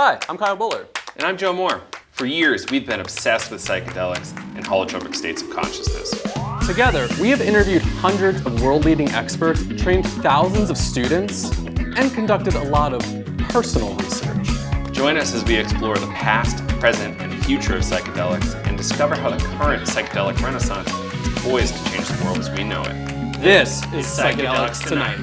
Hi, I'm Kyle Buller. And I'm Joe Moore. For years, we've been obsessed with psychedelics and holotropic states of consciousness. Together, we have interviewed hundreds of world-leading experts, trained thousands of students, and conducted a lot of personal research. Join us as we explore the past, present, and future of psychedelics and discover how the current psychedelic renaissance is poised to change the world as we know it. This is Psychedelics Tonight.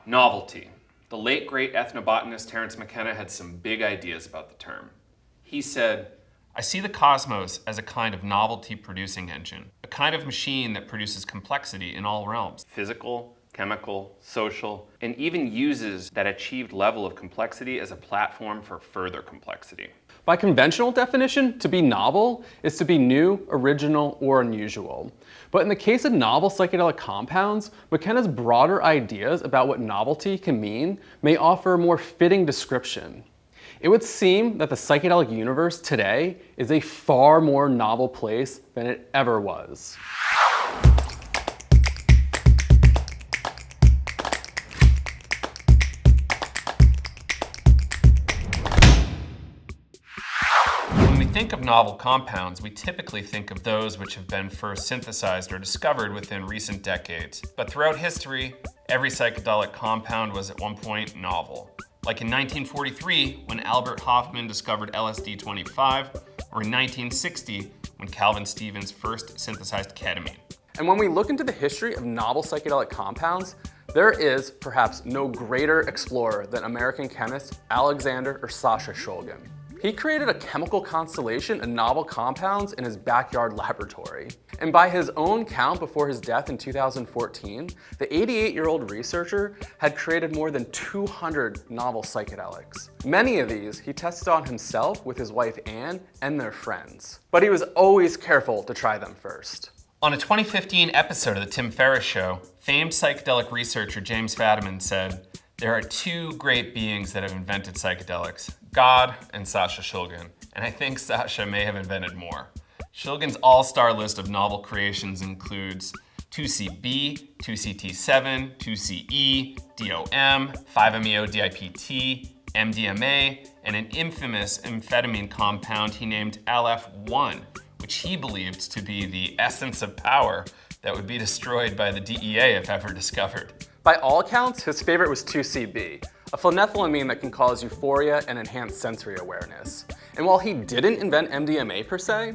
Novelty. The late great ethnobotanist Terence McKenna had some big ideas about the term. He said, "I see the cosmos as a kind of novelty-producing engine, a kind of machine that produces complexity in all realms, physical, chemical, social, and even uses that achieved level of complexity as a platform for further complexity." By conventional definition, to be novel is to be new, original, or unusual. But in the case of novel psychedelic compounds, McKenna's broader ideas about what novelty can mean may offer a more fitting description. It would seem that the psychedelic universe today is a far more novel place than it ever was. When we think of novel compounds, we typically think of those which have been first synthesized or discovered within recent decades. But throughout history, every psychedelic compound was at one point novel. Like in 1943, when Albert Hofmann discovered LSD-25, or in 1960, when Calvin Stevens first synthesized ketamine. And when we look into the history of novel psychedelic compounds, there is perhaps no greater explorer than American chemist Alexander or Sasha Shulgin. He created a chemical constellation of novel compounds in his backyard laboratory. And by his own count before his death in 2014, the 88-year-old researcher had created more than 200 novel psychedelics. Many of these he tested on himself with his wife Anne and their friends. But he was always careful to try them first. On a 2015 episode of The Tim Ferriss Show, famed psychedelic researcher James Fadiman said, "There are two great beings that have invented psychedelics, God and Sasha Shulgin, and I think Sasha may have invented more." Shulgin's all-star list of novel creations includes 2CB, 2CT7, 2CE, DOM, 5-MeO-DIPT, MDMA, and an infamous amphetamine compound he named LF1, which he believed to be the essence of power that would be destroyed by the DEA if ever discovered. By all accounts, his favorite was 2CB, a phenethylamine that can cause euphoria and enhance sensory awareness. And while he didn't invent MDMA per se,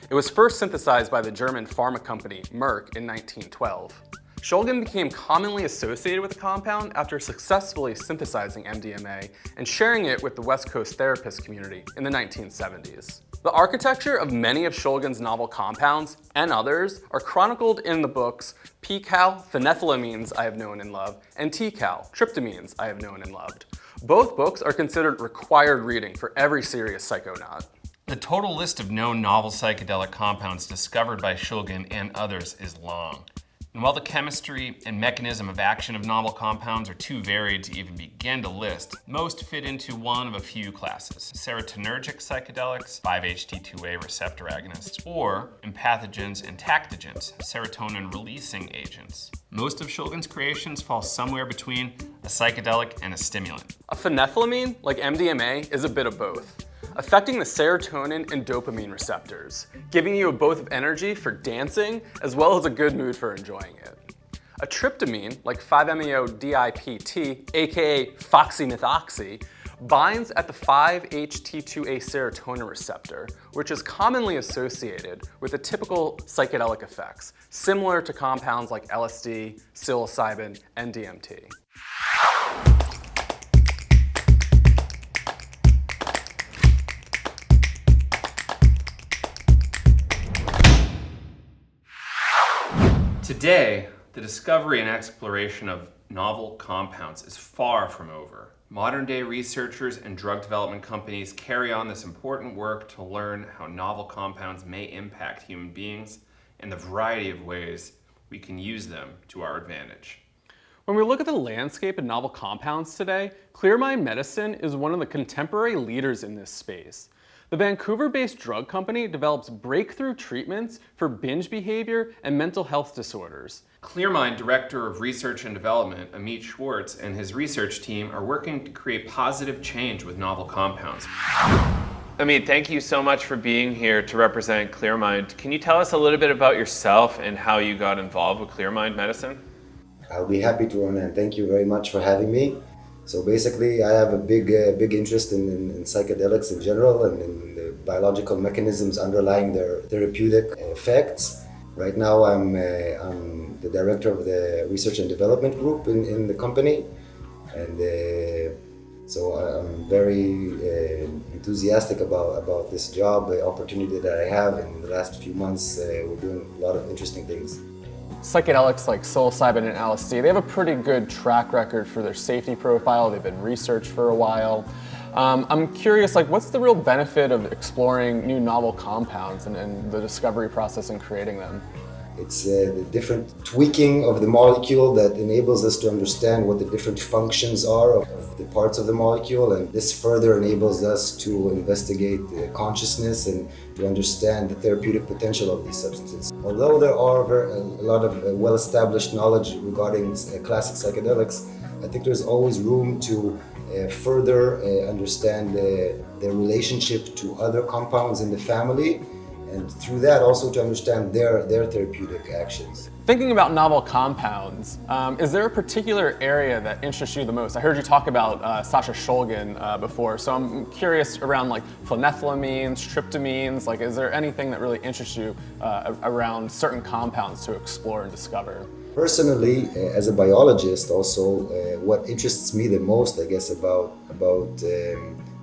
it was first synthesized by the German pharma company Merck in 1912. Shulgin became commonly associated with the compound after successfully synthesizing MDMA and sharing it with the West Coast therapist community in the 1970s. The architecture of many of Shulgin's novel compounds and others are chronicled in the books P-Cal, Phenethylamines I Have Known and Loved, and T-Cal, Tryptamines I Have Known and Loved. Both books are considered required reading for every serious psychonaut. The total list of known novel psychedelic compounds discovered by Shulgin and others is long. And while the chemistry and mechanism of action of novel compounds are too varied to even begin to list, most fit into one of a few classes: serotonergic psychedelics, 5-HT2A receptor agonists, or empathogens and tactogens, serotonin-releasing agents. Most of Shulgin's creations fall somewhere between a psychedelic and a stimulant. A phenethylamine, like MDMA, is a bit of both, affecting the serotonin and dopamine receptors, giving you a both of energy for dancing as well as a good mood for enjoying it. A tryptamine, like 5-MeO-DIPT, aka foxymethoxy, binds at the 5-HT2A serotonin receptor, which is commonly associated with the typical psychedelic effects, similar to compounds like LSD, psilocybin, and DMT. Today, the discovery and exploration of novel compounds is far from over. Modern-day researchers and drug development companies carry on this important work to learn how novel compounds may impact human beings and the variety of ways we can use them to our advantage. When we look at the landscape of novel compounds today, Clearmind Medicine is one of the contemporary leaders in this space. The Vancouver-based drug company develops breakthrough treatments for binge behavior and mental health disorders. Clearmind Director of Research and Development, Amit Schwartz, and his research team are working to create positive change with novel compounds. Amit, thank you so much for being here to represent Clearmind. Can you tell us a little bit about yourself and how you got involved with Clearmind Medicine? I'll be happy to, and thank you very much for having me. So basically, I have a big interest in psychedelics in general and in the biological mechanisms underlying their therapeutic effects. Right now, I'm the director of the research and development group in the company, and so I'm very enthusiastic about this job, the opportunity that I have. And in the last few months, we're doing a lot of interesting things. Psychedelics like psilocybin and LSD, they have a pretty good track record for their safety profile. They've been researched for a while. I'm curious, what's the real benefit of exploring new novel compounds and the discovery process in creating them? It's the different tweaking of the molecule that enables us to understand what the different functions are of the parts of the molecule, and this further enables us to investigate consciousness and to understand the therapeutic potential of these substances. Although there are a lot of well-established knowledge regarding classic psychedelics, I think there's always room to further understand their relationship to other compounds in the family, and through that also to understand their therapeutic actions. Thinking about novel compounds, is there a particular area that interests you the most? I heard you talk about Sasha Shulgin before, so I'm curious around phenethylamines, tryptamines. Is there anything that really interests you around certain compounds to explore and discover? Personally, as a biologist also, what interests me the most, I guess, about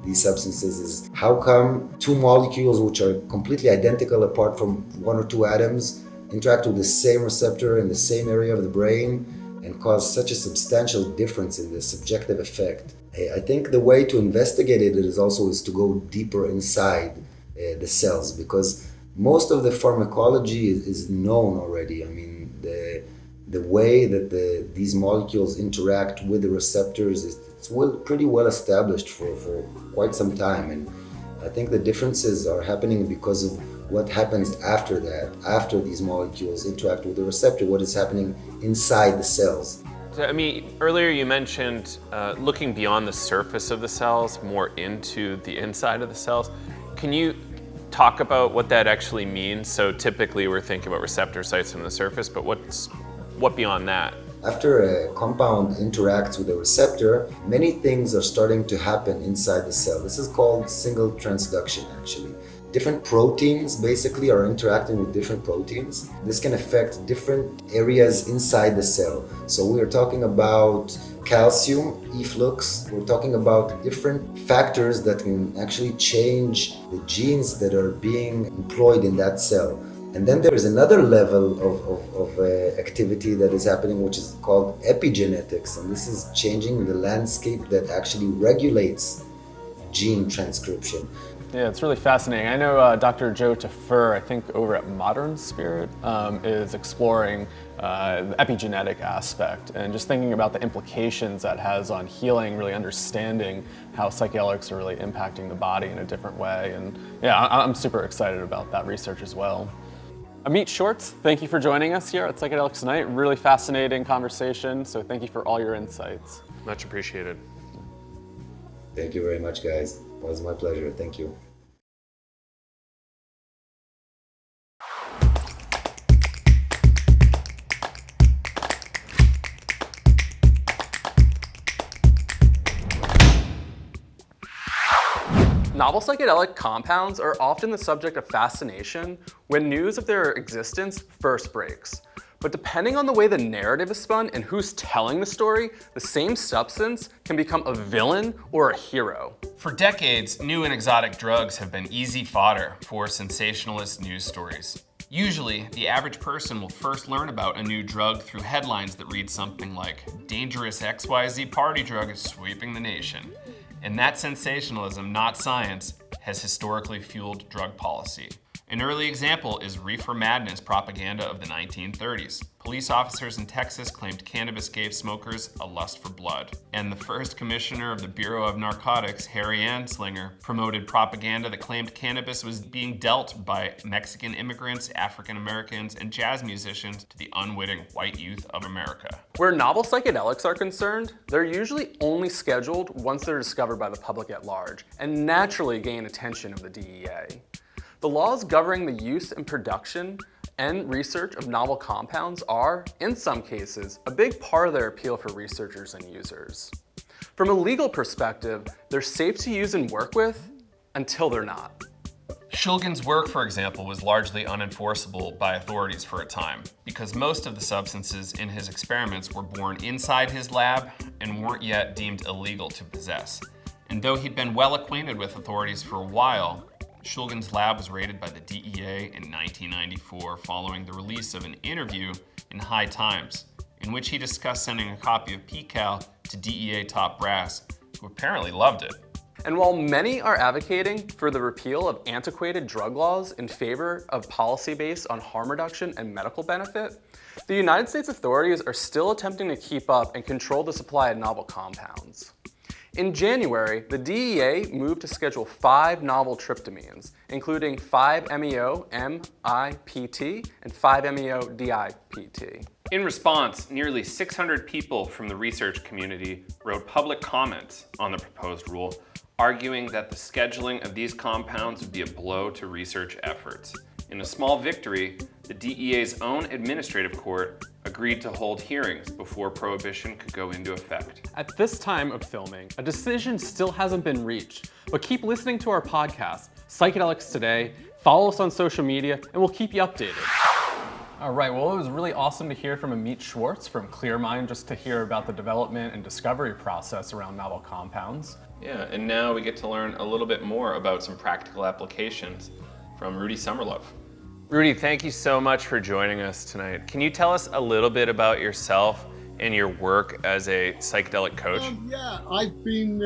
these substances is how come two molecules which are completely identical apart from one or two atoms interact with the same receptor in the same area of the brain and cause such a substantial difference in the subjective effect. I think the way to investigate it is to go deeper inside the cells, because most of the pharmacology is known already. I mean, the way that these molecules interact with the receptors it's pretty well established for quite some time, and I think the differences are happening because of what happens after that, after these molecules interact with the receptor, what is happening inside the cells. So, earlier you mentioned looking beyond the surface of the cells, more into the inside of the cells. Can you talk about what that actually means? So typically we're thinking about receptor sites on the surface, but what beyond that? After a compound interacts with a receptor, many things are starting to happen inside the cell. This is called single transduction, actually. Different proteins basically are interacting with different proteins. This can affect different areas inside the cell. So we are talking about calcium efflux. We're talking about different factors that can actually change the genes that are being employed in that cell. And then there is another level of activity that is happening, which is called epigenetics. And this is changing the landscape that actually regulates gene transcription. Yeah, it's really fascinating. I know Dr. Joe Tafur, I think over at Modern Spirit, is exploring the epigenetic aspect and just thinking about the implications that has on healing, really understanding how psychedelics are really impacting the body in a different way. And yeah, I'm super excited about that research as well. Amit Schwartz, thank you for joining us here at Psychedelics Tonight. Really fascinating conversation, so thank you for all your insights. Much appreciated. Thank you very much, guys. It was my pleasure. Thank you. Novel psychedelic compounds are often the subject of fascination when news of their existence first breaks. But depending on the way the narrative is spun and who's telling the story, the same substance can become a villain or a hero. For decades, new and exotic drugs have been easy fodder for sensationalist news stories. Usually, the average person will first learn about a new drug through headlines that read something like, "Dangerous XYZ party drug is sweeping the nation." And that sensationalism, not science, has historically fueled drug policy. An early example is reefer madness propaganda of the 1930s. Police officers in Texas claimed cannabis gave smokers a lust for blood. And the first commissioner of the Bureau of Narcotics, Harry Anslinger, promoted propaganda that claimed cannabis was being dealt by Mexican immigrants, African Americans, and jazz musicians to the unwitting white youth of America. Where novel psychedelics are concerned, they're usually only scheduled once they're discovered by the public at large, and naturally gain attention of the DEA. The laws governing the use and production and research of novel compounds are, in some cases, a big part of their appeal for researchers and users. From a legal perspective, they're safe to use and work with until they're not. Shulgin's work, for example, was largely unenforceable by authorities for a time because most of the substances in his experiments were born inside his lab and weren't yet deemed illegal to possess. And though he'd been well acquainted with authorities for a while, Shulgin's lab was raided by the DEA in 1994 following the release of an interview in High Times, in which he discussed sending a copy of PCAL to DEA top brass, who apparently loved it. And while many are advocating for the repeal of antiquated drug laws in favor of policy based on harm reduction and medical benefit, the United States authorities are still attempting to keep up and control the supply of novel compounds. In January, the DEA moved to schedule 5 novel tryptamines, including 5-MeO-MIPT and 5-MeO-DIPT. In response, nearly 600 people from the research community wrote public comments on the proposed rule, arguing that the scheduling of these compounds would be a blow to research efforts. In a small victory, the DEA's own administrative court agreed to hold hearings before prohibition could go into effect. At this time of filming, a decision still hasn't been reached, but keep listening to our podcast, Psychedelics Today, follow us on social media, and we'll keep you updated. All right, well, it was really awesome to hear from Amit Schwartz from Clearmind, just to hear about the development and discovery process around novel compounds. Yeah, and now we get to learn a little bit more about some practical applications from Rudy Summerlove. Rudy, thank you so much for joining us tonight. Can you tell us a little bit about yourself and your work as a psychedelic coach? Yeah, I've been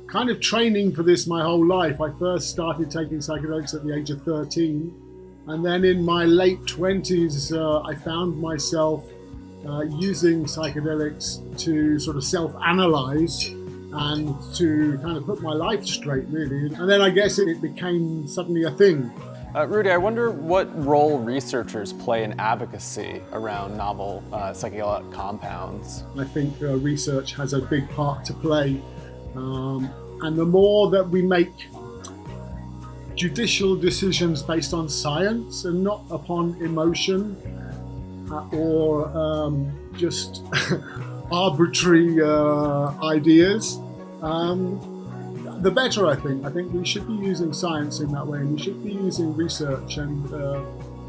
kind of training for this my whole life. I first started taking psychedelics at the age of 13. And then in my late 20s, I found myself using psychedelics to sort of self-analyze and to kind of put my life straight, really. And then I guess it became suddenly a thing. Rudy, I wonder what role researchers play in advocacy around novel psychedelic compounds. I think research has a big part to play. And the more that we make judicial decisions based on science and not upon emotion or just arbitrary ideas, the better, I think. I think we should be using science in that way, and we should be using research. And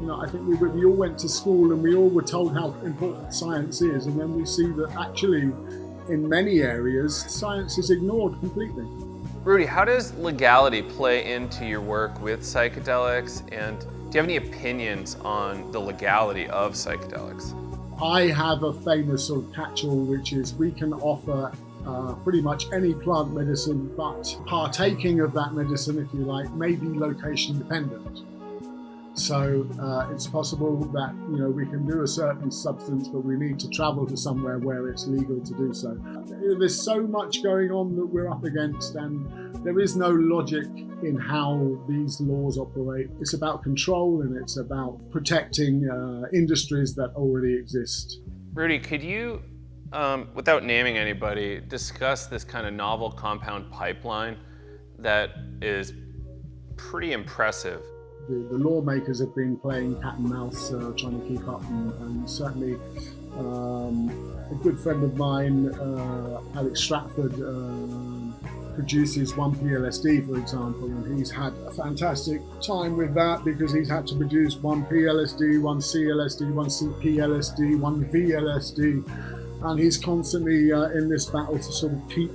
I think we all went to school and we all were told how important science is, and then we see that actually, in many areas, science is ignored completely. Rudy, how does legality play into your work with psychedelics, and do you have any opinions on the legality of psychedelics? I have a famous sort of catch-all, which is we can offer pretty much any plant medicine, but partaking of that medicine, if you like, may be location dependent. So it's possible that we can do a certain substance, but we need to travel to somewhere where it's legal to do so. There's so much going on that we're up against, and there is no logic in how these laws operate. It's about control, and it's about protecting industries that already exist. Rudy, could you, without naming anybody, discuss this kind of novel compound pipeline that is pretty impressive? The lawmakers have been playing cat and mouse, trying to keep up, and certainly a good friend of mine, Alex Stratford, produces 1-PLSD, for example, and he's had a fantastic time with that because he's had to produce 1-PLSD, 1-CLSD, 1-CPLSD, 1-VLSD, and he's constantly in this battle to sort of keep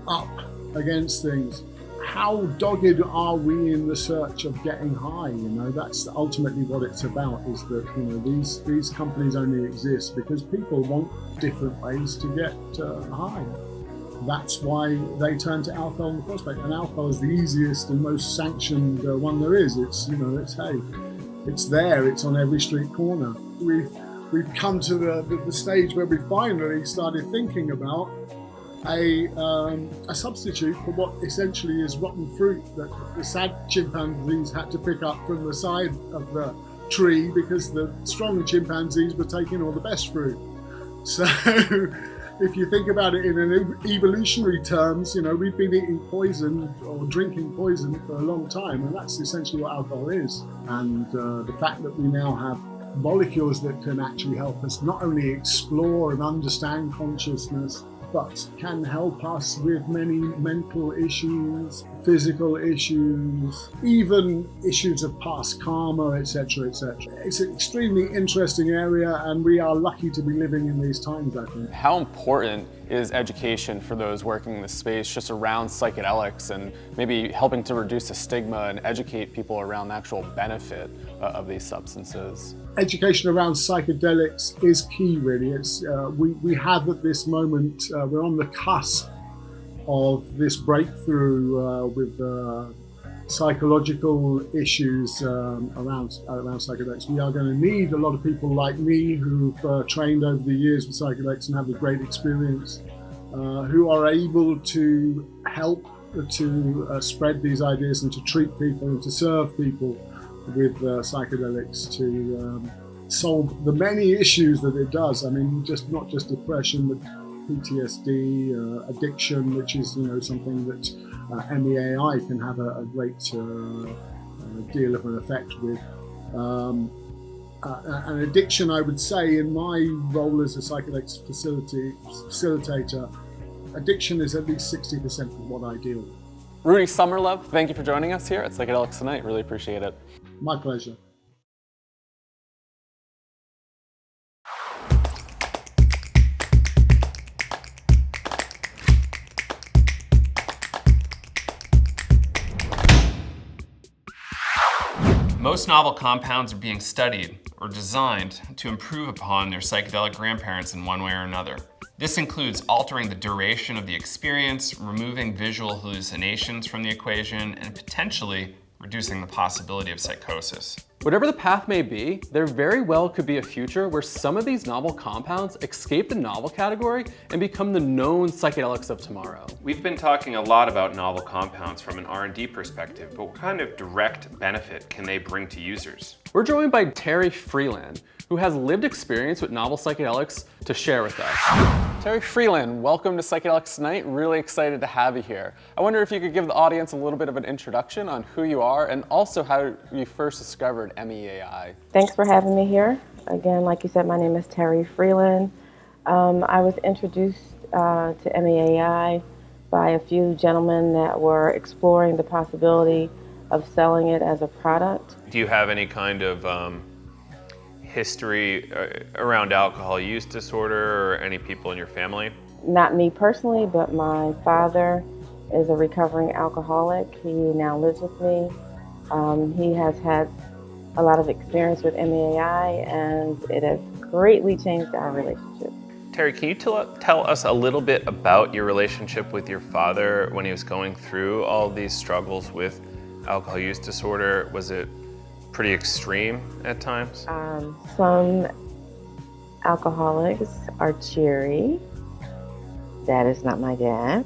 up against things. How dogged are we in the search of getting high? That's ultimately what it's about, is that these companies only exist because people want different ways to get high. That's why they turn to alcohol in the first place. And alcohol is the easiest and most sanctioned one there is. It's it's there. It's on every street corner. We've come to the stage where we finally started thinking about a substitute for what essentially is rotten fruit that the sad chimpanzees had to pick up from the side of the tree because the strong chimpanzees were taking all the best fruit. So if you think about it in an evolutionary terms, we've been eating poison or drinking poison for a long time, and that's essentially what alcohol is. And the fact that we now have molecules that can actually help us not only explore and understand consciousness, but can help us with many mental issues, physical issues, even issues of past karma, etc., etc. It's an extremely interesting area, and we are lucky to be living in these times, I think. How important is education for those working in the space just around psychedelics and maybe helping to reduce the stigma and educate people around the actual benefit of these substances? Education around psychedelics is key, really. It's we have at this moment, we're on the cusp of this breakthrough with psychological issues around psychedelics. We are going to need a lot of people like me who've trained over the years with psychedelics and have a great experience, who are able to help to spread these ideas and to treat people and to serve people with psychedelics to solve the many issues that it does. I mean, not just depression, but PTSD, addiction, which is something that MEAI can have a great deal of an effect with. An addiction, I would say, in my role as a psychedelics facilitator, addiction is at least 60% of what I deal with. Rudy Summerlove, thank you for joining us here at Psychedelics Tonight. Really appreciate it. My pleasure. Most novel compounds are being studied or designed to improve upon their psychedelic grandparents in one way or another. This includes altering the duration of the experience, removing visual hallucinations from the equation, and potentially reducing the possibility of psychosis. Whatever the path may be, there very well could be a future where some of these novel compounds escape the novel category and become the known psychedelics of tomorrow. We've been talking a lot about novel compounds from an R&D perspective, but what kind of direct benefit can they bring to users? We're joined by Terry Freeland, who has lived experience with novel psychedelics to share with us. Terry Freeland, welcome to Psychedelics Tonight. Really excited to have you here. I wonder if you could give the audience a little bit of an introduction on who you are and also how you first discovered MEAI. Thanks for having me here. Again, like you said, my name is Terry Freeland. I was introduced to MEAI by a few gentlemen that were exploring the possibility of selling it as a product. Do you have any kind of history around alcohol use disorder or any people in your family? Not me personally, but my father is a recovering alcoholic. He now lives with me. He has had a lot of experience with MEAI, and it has greatly changed our relationship. Terry, can you tell us a little bit about your relationship with your father when he was going through all these struggles with alcohol use disorder? Was it pretty extreme at times? Some alcoholics are cheery. That is not my dad.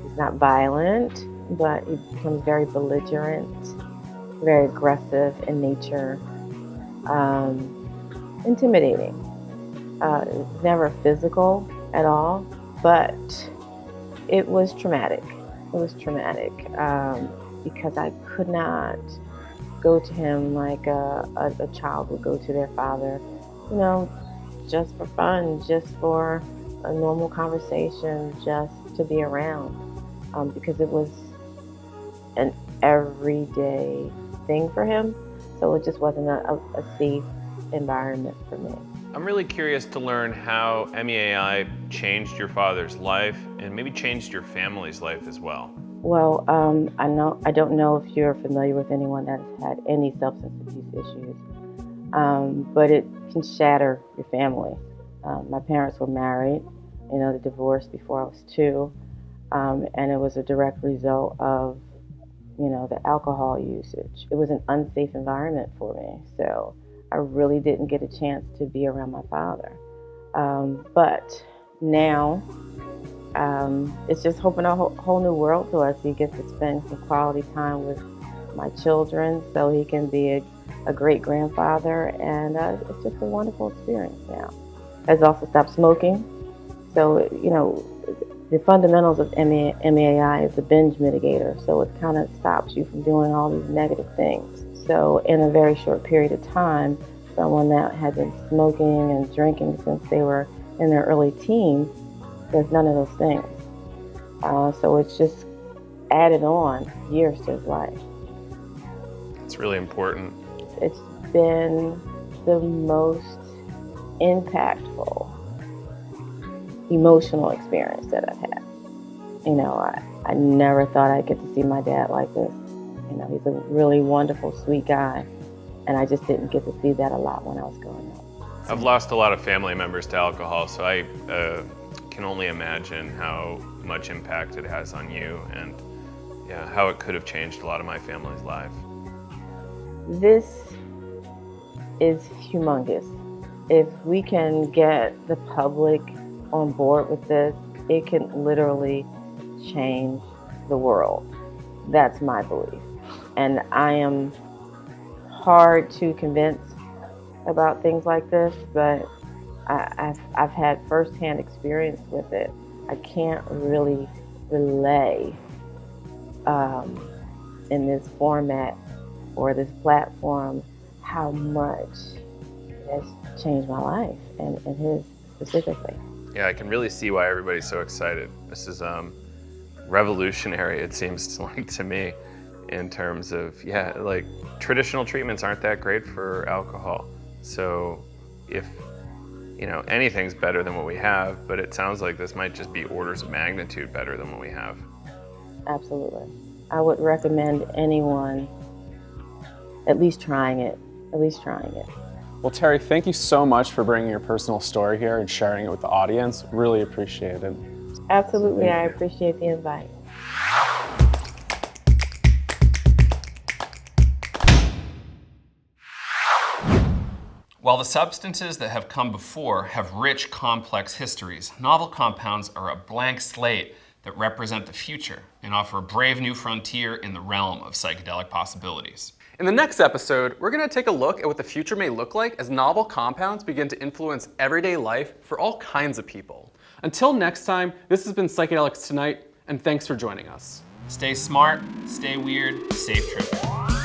He's not violent, but he becomes very belligerent, very aggressive in nature, intimidating. It's never physical at all, but it was traumatic. It was traumatic. Because I could not go to him like a child would go to their father, just for fun, just for a normal conversation, just to be around, because it was an everyday thing for him, so it just wasn't a safe environment for me. I'm really curious to learn how MEAI changed your father's life and maybe changed your family's life as well. Well, I don't know if you're familiar with anyone that's had any substance abuse issues, but it can shatter your family. My parents were married. You know, they divorced before I was 2, and it was a direct result of, you know, the alcohol usage. It was an unsafe environment for me, so I really didn't get a chance to be around my father. But now, it's just opened a whole new world to us. He gets to spend some quality time with my children, so he can be a great grandfather, and it's just a wonderful experience now. Has also stopped smoking, so you know, the fundamentals of MAI is a binge mitigator, so it kind of stops you from doing all these negative things. So in a very short period of time, someone that had been smoking and drinking since they were in their early teens does none of those things. So it's just added on years to his life. It's really important. It's been the most impactful emotional experience that I've had. You know, I never thought I'd get to see my dad like this. You know, he's a really wonderful, sweet guy, and I just didn't get to see that a lot when I was growing up. I've lost a lot of family members to alcohol, so I can only imagine how much impact it has on you, and yeah, how it could have changed a lot of my family's life. This is humongous. If we can get the public on board with this, it can literally change the world. That's my belief. And I am hard to convince about things like this, but I've had firsthand experience with it. I can't really relay in this format or this platform how much it has changed my life, and his specifically. Yeah, I can really see why everybody's so excited. This is revolutionary, it seems like to me, in terms of, yeah, like traditional treatments aren't that great for alcohol. So if, you know, anything's better than what we have, but it sounds like this might just be orders of magnitude better than what we have. Absolutely. I would recommend anyone at least trying it. Well, Terry, thank you so much for bringing your personal story here and sharing it with the audience. Really appreciate it. Absolutely, I appreciate the invite. While the substances that have come before have rich, complex histories, novel compounds are a blank slate that represent the future and offer a brave new frontier in the realm of psychedelic possibilities. In the next episode, we're going to take a look at what the future may look like as novel compounds begin to influence everyday life for all kinds of people. Until next time, this has been Psychedelics Tonight, and thanks for joining us. Stay smart, stay weird, safe tripping.